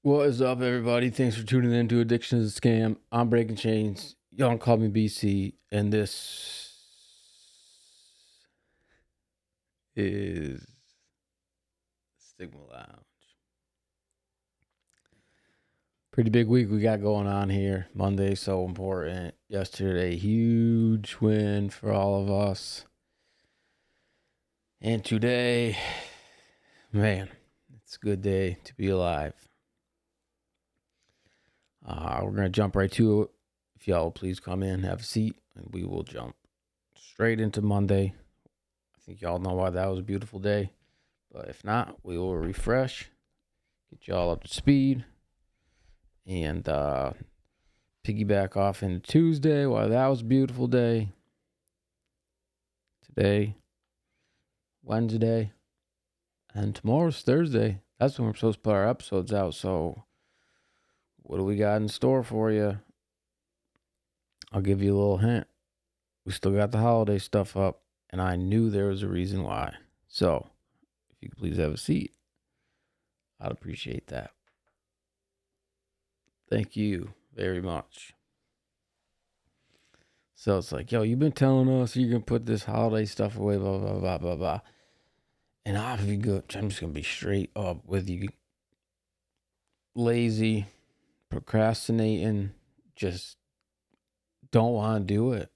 What is up, everybody? Thanks for tuning in to Addiction is a Scam. I'm Breaking Chains. Y'all can call me BC, and this is Stigma Lounge. Pretty big week we got going on here. Monday, so important. Yesterday, huge win for all of us. And today, man, it's a good day to be alive. We're going to jump right to it. If y'all will please come in, have a seat, and we will jump straight into Monday. I think y'all know why that was a beautiful day. But if not, we will refresh, get y'all up to speed, and piggyback off into Tuesday. Why that was a beautiful day. Today, Wednesday, and tomorrow's Thursday. That's when we're supposed to put our episodes out. So what do we got in store for you? I'll give you a little hint. We still got the holiday stuff up, and I knew there was a reason why. So if you could please have a seat, I'd appreciate that. Thank you very much. So it's like, yo, you've been telling us you're going to put this holiday stuff away, blah, blah, blah, blah, blah. And I'm just going to be straight up with you. Lazy, procrastinating, just don't want to do it.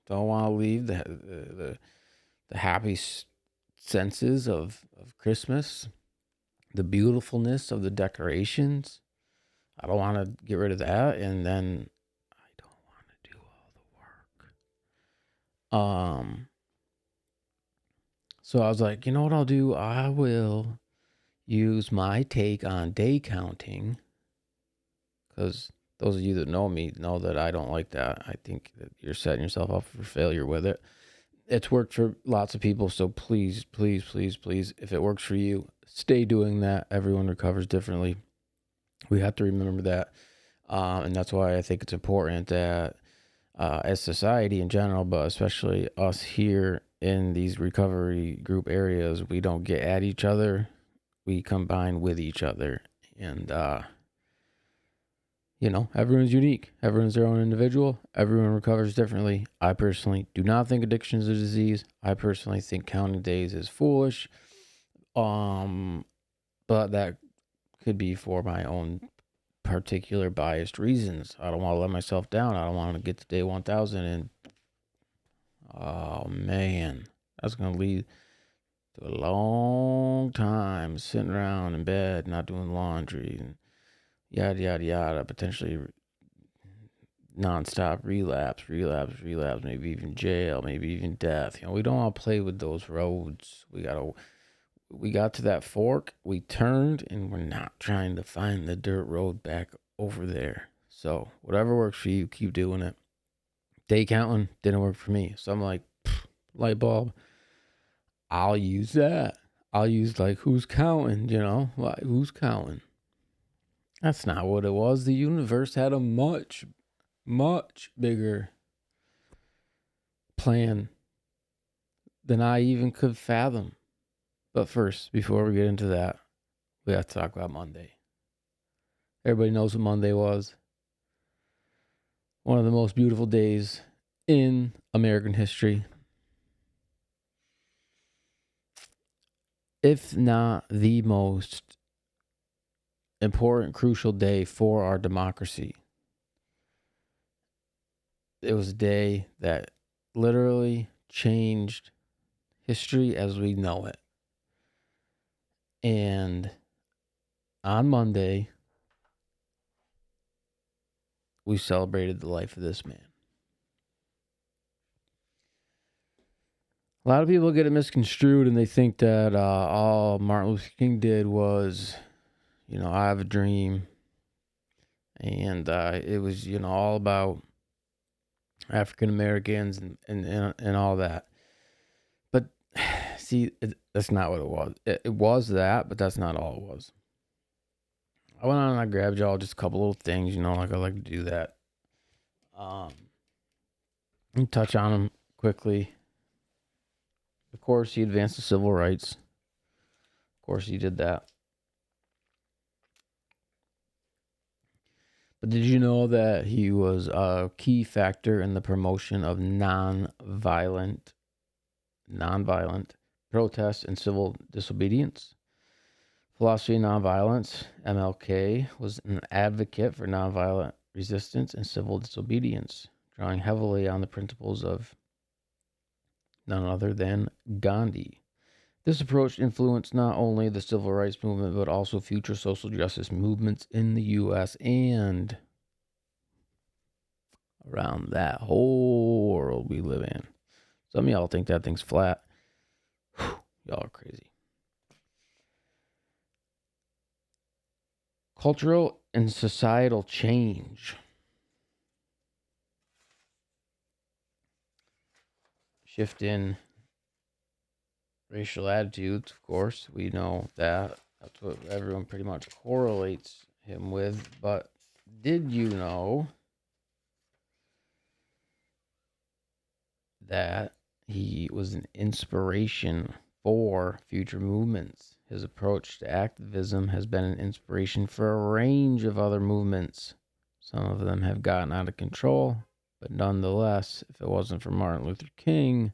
Don't want to leave the happy senses of Christmas, the beautifulness of the decorations. I don't want to get rid of that. And then I don't want to do all the work. So I was like, you know what I'll do? I will use my take on day counting, because those of you that know me know that I don't like that. I think that you're setting yourself up for failure with it. It's worked for lots of people, so please, please, please, please, if it works for you, stay doing that. Everyone recovers differently. We have to remember that, and that's why I think it's important that as society in general, but especially us here in these recovery group areas, we don't get at each other. We combine with each other. And, everyone's unique. Everyone's their own individual. Everyone recovers differently. I personally do not think addiction is a disease. I personally think counting days is foolish. But that could be for my own particular biased reasons. I don't want to let myself down. I don't want to get to day 1000 and oh man, that's going to lead to a long time sitting around in bed, not doing laundry, and yada, yada, yada, potentially nonstop relapse, maybe even jail, maybe even death. We don't want to play with those roads. We got to that fork, we turned, and we're not trying to find the dirt road back over there. So whatever works for you, keep doing it. Day counting didn't work for me. So I'm like, light bulb, I'll use that. I'll use who's counting, who's counting? That's not what it was. The universe had a much, much bigger plan than I even could fathom. But first, before we get into that, we have to talk about Monday. Everybody knows what Monday was. One of the most beautiful days in American history. If not the most important, crucial day for our democracy. It was a day that literally changed history as we know it. And on Monday, we celebrated the life of this man. A lot of people get it misconstrued and they think that all Martin Luther King did was, I have a dream. And it was, all about African Americans and all that. But see, that's not what it was. It was that, but that's not all it was. I went on and I grabbed y'all just a couple little things, like I like to do that. And touch on them quickly. Of course, he advanced the civil rights. Of course, he did that. But did you know that he was a key factor in the promotion of nonviolent protest and civil disobedience? Philosophy of nonviolence, MLK, was an advocate for nonviolent resistance and civil disobedience, drawing heavily on the principles of none other than Gandhi. This approach influenced not only the civil rights movement, but also future social justice movements in the U.S. and around that whole world we live in. Some of y'all think that thing's flat. Whew, y'all are crazy. Cultural and societal change. Shift in racial attitudes, of course. We know that. That's what everyone pretty much correlates him with. But did you know that he was an inspiration for future movements? His approach to activism has been an inspiration for a range of other movements. Some of them have gotten out of control, but nonetheless, if it wasn't for Martin Luther King,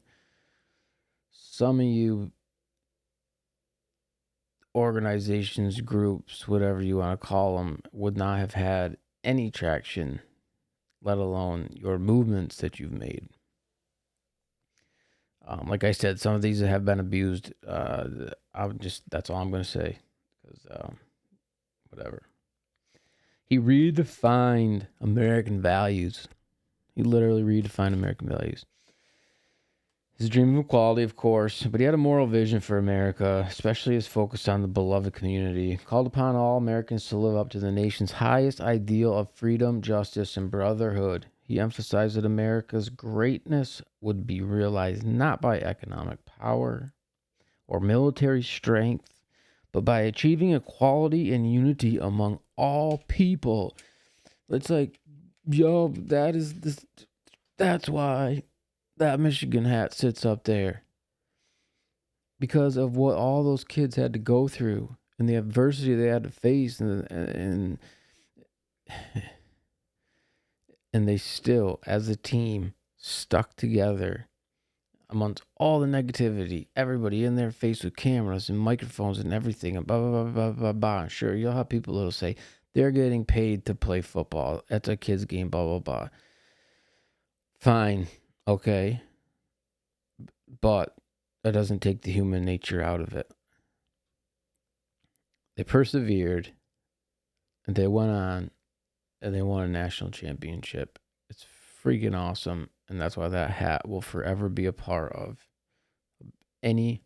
some of you organizations, groups, whatever you want to call them, would not have had any traction, let alone your movements that you've made. Like I said, some of these have been abused. That's all I'm going to say. Because, whatever. He redefined American values. He literally redefined American values. His dream of equality, of course, but he had a moral vision for America, especially his focus on the beloved community. Called upon all Americans to live up to the nation's highest ideal of freedom, justice, and brotherhood. He emphasized that America's greatness would be realized not by economic power or military strength, but by achieving equality and unity among all people. It's like, yo, that's why that Michigan hat sits up there. Because of what all those kids had to go through and the adversity they had to face, and they still, as a team, stuck together amongst all the negativity. Everybody in their face with cameras and microphones and everything, and blah, blah, blah, blah, blah, blah. Sure, you'll have people that'll say, they're getting paid to play football. That's a kid's game, blah, blah, blah. Fine, okay. But that doesn't take the human nature out of it. They persevered, and they went on, and they won a national championship. It's freaking awesome, and that's why that hat will forever be a part of any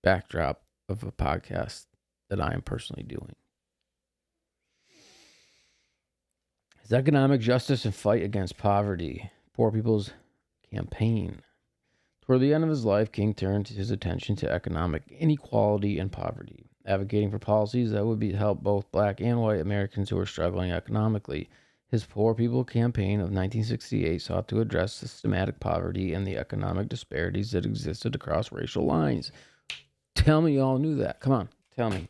backdrop of a podcast that I am personally doing. His economic justice and fight against poverty. Poor People's Campaign. Toward the end of his life, King turned his attention to economic inequality and poverty, advocating for policies that would help both black and white Americans who were struggling economically. His Poor People Campaign of 1968 sought to address systematic poverty and the economic disparities that existed across racial lines. Tell me y'all knew that. Come on, tell me.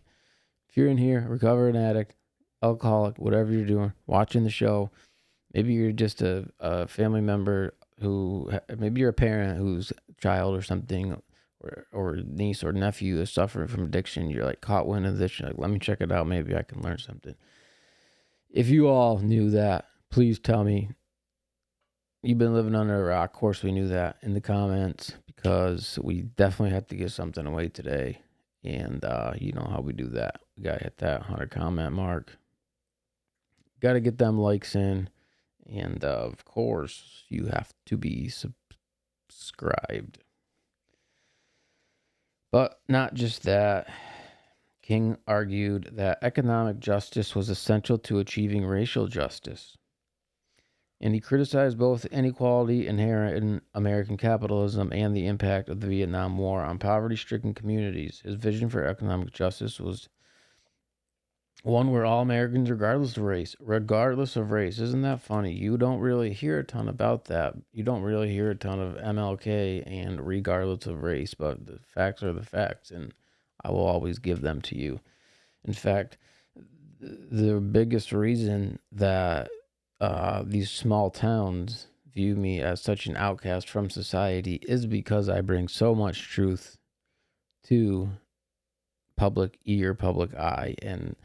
If you're in here, recovered addict, alcoholic, whatever you're doing, watching the show, maybe you're just a family member who, maybe you're a parent whose child or something, or niece or nephew is suffering from addiction. You're like caught wind of this. You're like, let me check it out. Maybe I can learn something. If you all knew that, please tell me. You've been living under a rock. Of course, we knew that in the comments, because we definitely have to give something away today. And you know how we do that. We got to hit that 100 comment mark. Got to get them likes in. And of course, you have to be subscribed. But not just that. King argued that economic justice was essential to achieving racial justice. And he criticized both inequality inherent in American capitalism and the impact of the Vietnam War on poverty-stricken communities. His vision for economic justice was one where all Americans, regardless of race, isn't that funny? You don't really hear a ton about that. You don't really hear a ton of MLK and regardless of race, but the facts are the facts, and I will always give them to you. In fact, the biggest reason that these small towns view me as such an outcast from society is because I bring so much truth to public ear, public eye, and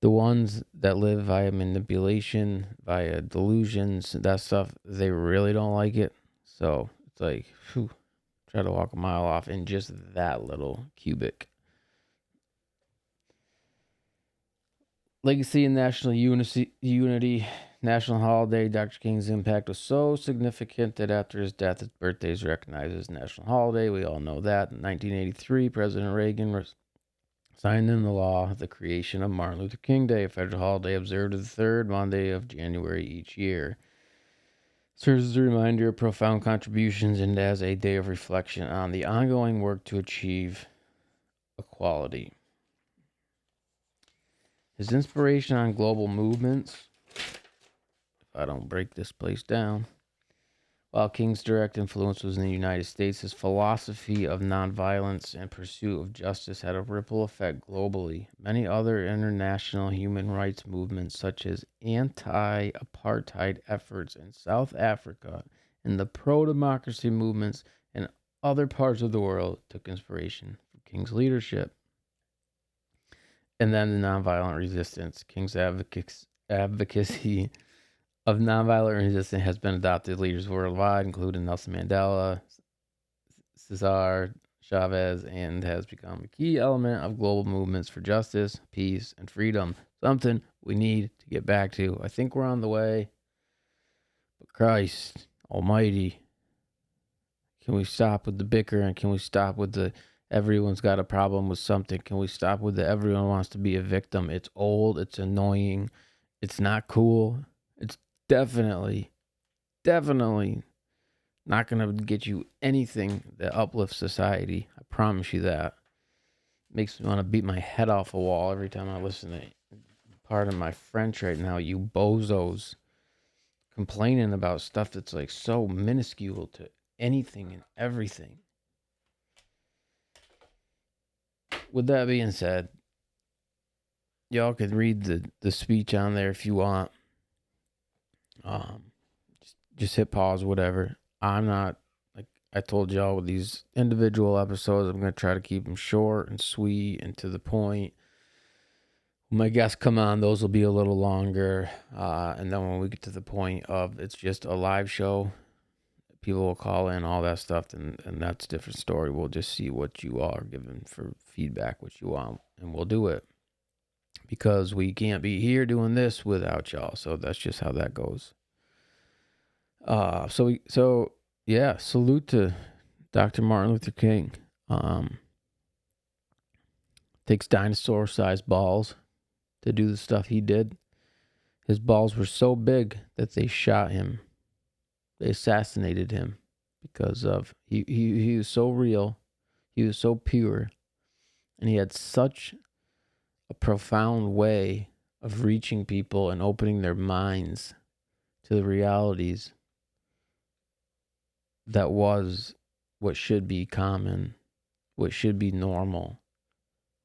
the ones that live via manipulation, via delusions, that stuff, they really don't like it. So it's like, whew, try to walk a mile off in just that little cubic. Legacy and national unity, national holiday. Dr. King's impact was so significant that after his death, his birthday is recognized as a national holiday. We all know that. In 1983, President Reagan signed into law the creation of Martin Luther King Day, a federal holiday observed the third Monday of January each year. Serves as a reminder of profound contributions and as a day of reflection on the ongoing work to achieve equality. His inspiration on global movements, if I don't break this place down, while King's direct influence was in the United States, his philosophy of nonviolence and pursuit of justice had a ripple effect globally. Many other international human rights movements, such as anti-apartheid efforts in South Africa and the pro-democracy movements in other parts of the world, took inspiration from King's leadership. And then the nonviolent resistance. King's advocacy of nonviolent resistance has been adopted leaders worldwide, including Nelson Mandela, Cesar Chavez, and has become a key element of global movements for justice, peace, and freedom. Something we need to get back to. I think we're on the way. But Christ almighty, can we stop with the bickering? Can we stop with the everyone's got a problem with something? Can we stop with the everyone wants to be a victim? It's old. It's annoying. It's not cool. It's definitely not going to get you anything that uplifts society. I promise you that. Makes me want to beat my head off a wall every time I listen to it. Pardon my French right now, you bozos complaining about stuff that's like so minuscule to anything and everything. With that being said, y'all could read the speech on there if you want. Just hit pause, whatever. I'm not, like I told y'all with these individual episodes, I'm going to try to keep them short and sweet and to the point. When my guests come on, those will be a little longer. And then when we get to the point of it's just a live show, people will call in, all that stuff, and that's a different story. We'll just see what you all are giving for feedback, what you want, and we'll do it. Because we can't be here doing this without y'all. So that's just how that goes. So yeah, salute to Dr. Martin Luther King. Takes dinosaur-sized balls to do the stuff he did. His balls were so big that they shot him. They assassinated him because of he was so real, he was so pure, and he had such a profound way of reaching people and opening their minds to the realities that was what should be common, what should be normal,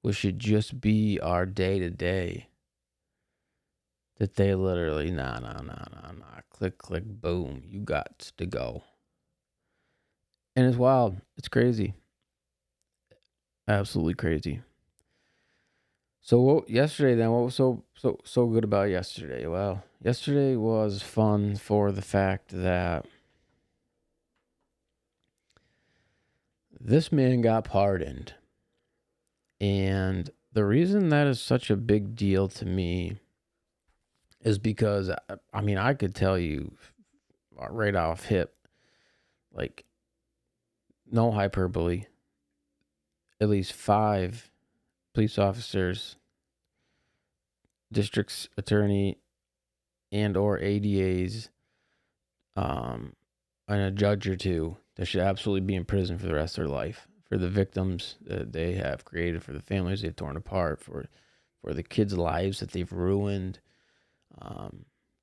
what should just be our day to day. That they literally, nah, click, click, boom, you got to go. And it's wild. It's crazy. Absolutely crazy. So yesterday then, what was so good about yesterday? Well, yesterday was fun for the fact that this man got pardoned. And the reason that is such a big deal to me is because, I mean, I could tell you right off hip, like, no hyperbole, at least 5 police officers, district attorney, and or ADAs, and a judge or two that should absolutely be in prison for the rest of their life for the victims that they have created, for the families they've torn apart, for the kids' lives that they've ruined,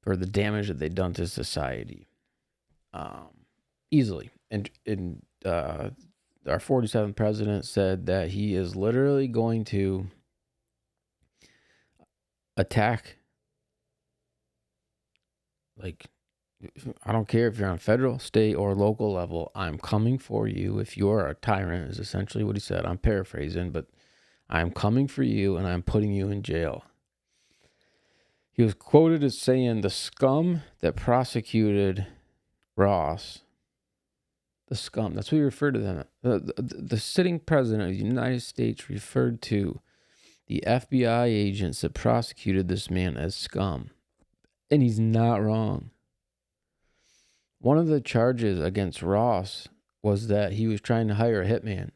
for the damage that they've done to society. Easily. And our 47th president said that he is literally going to attack, like, I don't care if you're on federal, state, or local level, I'm coming for you. If you're a tyrant, is essentially what he said. I'm paraphrasing, but I'm coming for you and I'm putting you in jail. He was quoted as saying, the scum that prosecuted Ross, the scum, that's what he referred to them. The sitting president of the United States referred to the FBI agents that prosecuted this man as scum. And he's not wrong. One of the charges against Ross was that he was trying to hire a hitman.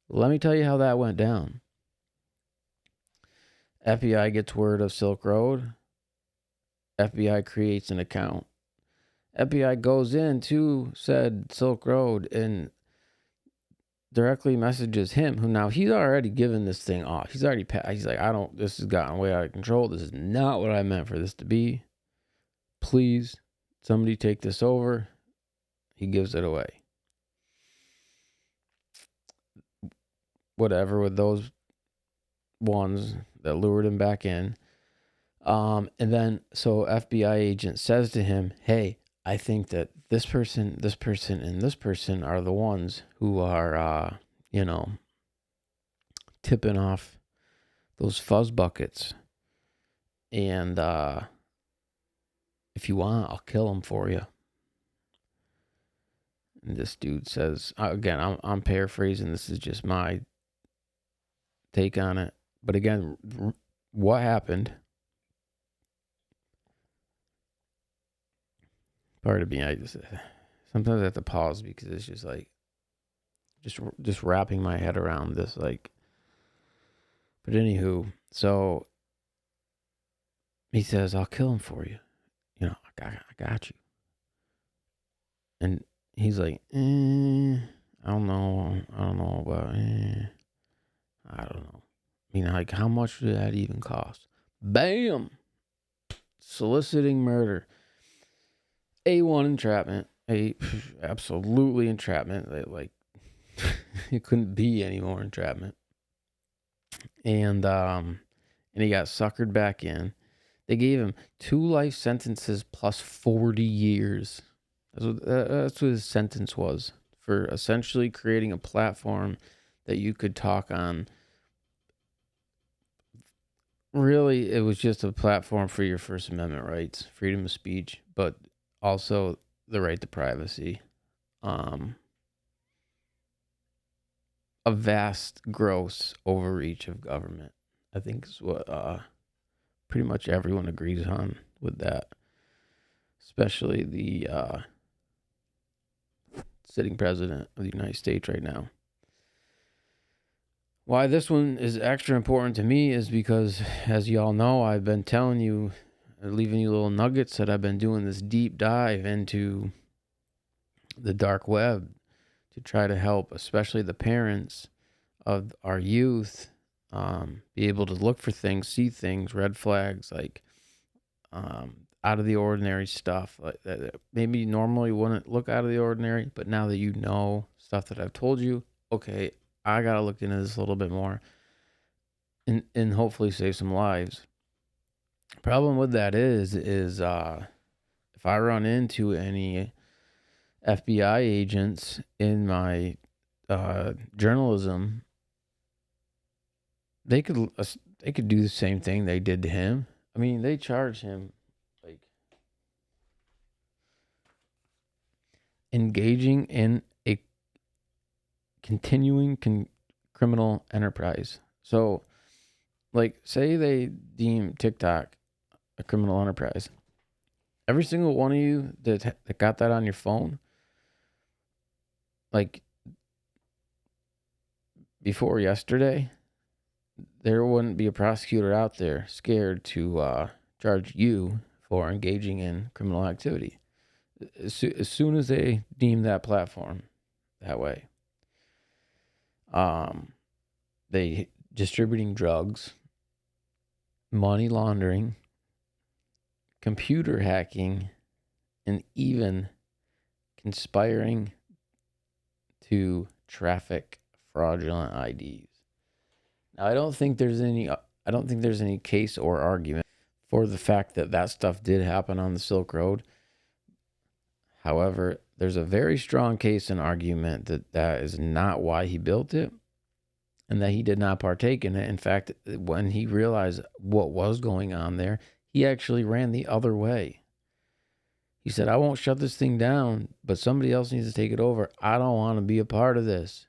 Let me tell you how that went down. FBI gets word of Silk Road. FBI creates an account. FBI goes into said Silk Road and directly messages him, who now he's already given this thing off. He's already passed. He's like, this has gotten way out of control. This is not what I meant for this to be. Please, somebody take this over. He gives it away. Whatever with those ones that lured him back in. And then, so FBI agent says to him, hey, I think that this person, and this person are the ones who are, tipping off those fuzz buckets. And if you want, I'll kill them for you. And this dude says, again, I'm paraphrasing. This is just my take on it. But again, what happened? Pardon me, I just sometimes I have to pause because it's just like just wrapping my head around this, like. But anywho, so he says, I'll kill him for you. I got you. And he's like, I don't know about, I don't know. I mean, like, how much did that even cost? Bam! Soliciting murder. A1 entrapment. Absolutely entrapment. Like, it couldn't be any more entrapment. And he got suckered back in. They gave him 2 life sentences plus 40 years. That's what his sentence was for essentially creating a platform that you could talk on. Really, it was just a platform for your First Amendment rights, freedom of speech, but also the right to privacy. A vast, gross overreach of government, I think, is what pretty much everyone agrees on with that, especially the sitting president of the United States right now. Why this one is extra important to me is because, as you all know, I've been telling you, leaving you little nuggets, that I've been doing this deep dive into the dark web to try to help, especially the parents of our youth, be able to look for things, see things, red flags, like out of the ordinary stuff, like that maybe normally wouldn't look out of the ordinary, but now that you know stuff that I've told you, okay, I gotta look into this a little bit more and hopefully save some lives. Problem with that is if I run into any FBI agents in my journalism, they could do the same thing they did to him. I mean, they charge him like engaging in a continuing criminal enterprise. So, like, say they deem TikTok a criminal enterprise. Every single one of you that got that on your phone, like, before yesterday, there wouldn't be a prosecutor out there scared to charge you for engaging in criminal activity. As soon as they deem that platform that way, they distributing drugs, money laundering, computer hacking, and even conspiring to traffic fraudulent IDs. Now, I don't think there's any I don't think there's any case or argument for the fact that that stuff did happen on the Silk Road. However, there's a very strong case and argument that that is not why he built it and that he did not partake in it. In fact, when he realized what was going on there, he actually ran the other way. He said, I won't shut this thing down, but somebody else needs to take it over. I don't want to be a part of this.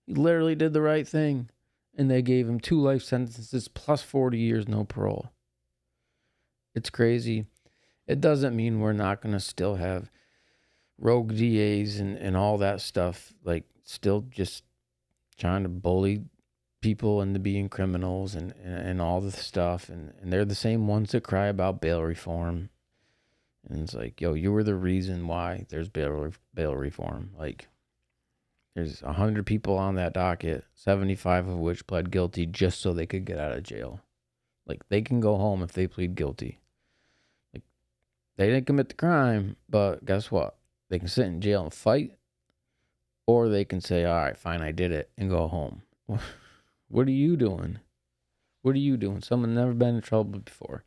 He literally did the right thing. And they gave him 2 life sentences plus 40 years, no parole. It's crazy. It doesn't mean we're not going to still have rogue DAs and all that stuff, like still just trying to bully people into being criminals and all the stuff. And they're the same ones that cry about bail reform. And it's like, yo, you were the reason why there's bail reform. Like, there's 100 people on that docket, 75 of which pled guilty just so they could get out of jail. Like, they can go home if they plead guilty. Like, they didn't commit the crime, but guess what? They can sit in jail and fight, or they can say, all right, fine, I did it, and go home. What are you doing? What are you doing? Someone never been in trouble before.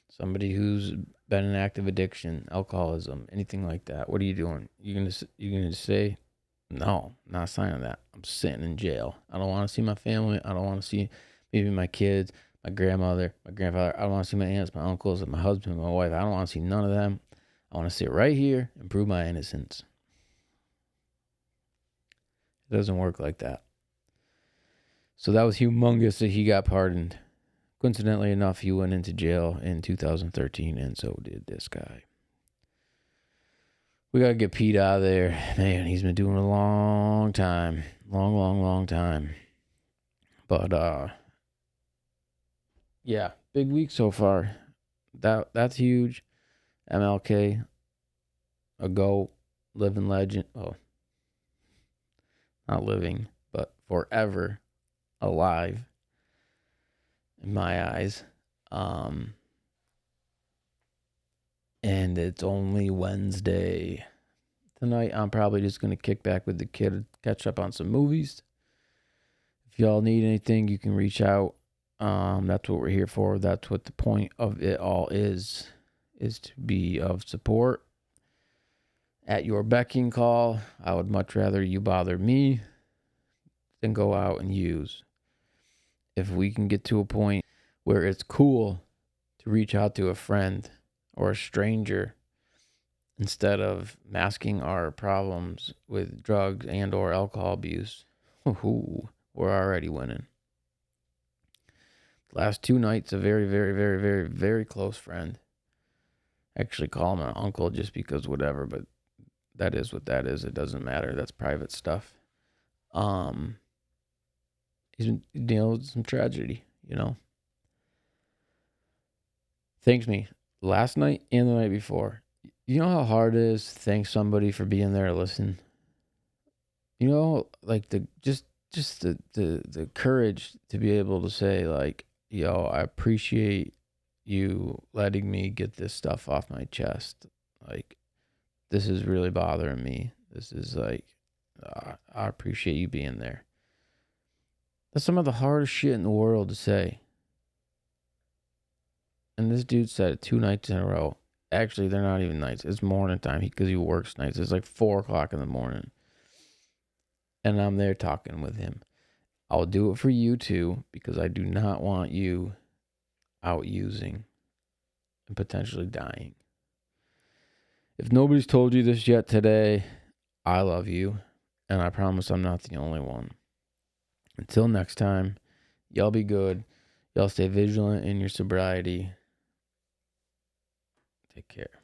Somebody who's been in active addiction, alcoholism, anything like that. What are you doing? You gonna say, no, I'm not signing that. I'm sitting in jail. I don't want to see my family. I don't want to see maybe my kids, my grandmother, my grandfather. I don't want to see my aunts, my uncles, my husband, my wife. I don't want to see none of them. I want to sit right here and prove my innocence. It doesn't work like that. So that was humongous that he got pardoned. Coincidentally enough, he went into jail in 2013, and so did this guy. We got to get Pete out of there. Man, he's been doing it a long time. Long time. But, yeah, big week so far. That's huge. MLK, a GOAT, living legend. Oh, not living, but forever alive in my eyes. And it's only Wednesday. Tonight, I'm probably just going to kick back with the kid, catch up on some movies. If y'all need anything, you can reach out. That's what we're here for. That's what the point of it all is to be of support. At your beck and call, I would much rather you bother me than go out and use. If we can get to a point where it's cool to reach out to a friend or a stranger instead of masking our problems with drugs and or alcohol abuse, we're already winning. Last 2 nights, a very, very, very, very, very close friend. Actually call him an uncle just because whatever, but that is what that is. It doesn't matter. That's private stuff. He's been dealing with some tragedy, Thanks me last night and the night before. You know how hard it is to thank somebody for being there to listen? Like the courage to be able to say, like, yo, I appreciate you letting me get this stuff off my chest. Like, this is really bothering me. This is like, I appreciate you being there. That's some of the hardest shit in the world to say. And this dude said it 2 nights in a row. Actually, they're not even nights. It's morning time because he works nights. It's like 4 o'clock in the morning. And I'm there talking with him. I'll do it for you too, because I do not want you out using and potentially dying. If nobody's told you this yet today, I love you. And I promise I'm not the only one. Until next time, y'all be good. Y'all stay vigilant in your sobriety. Take care.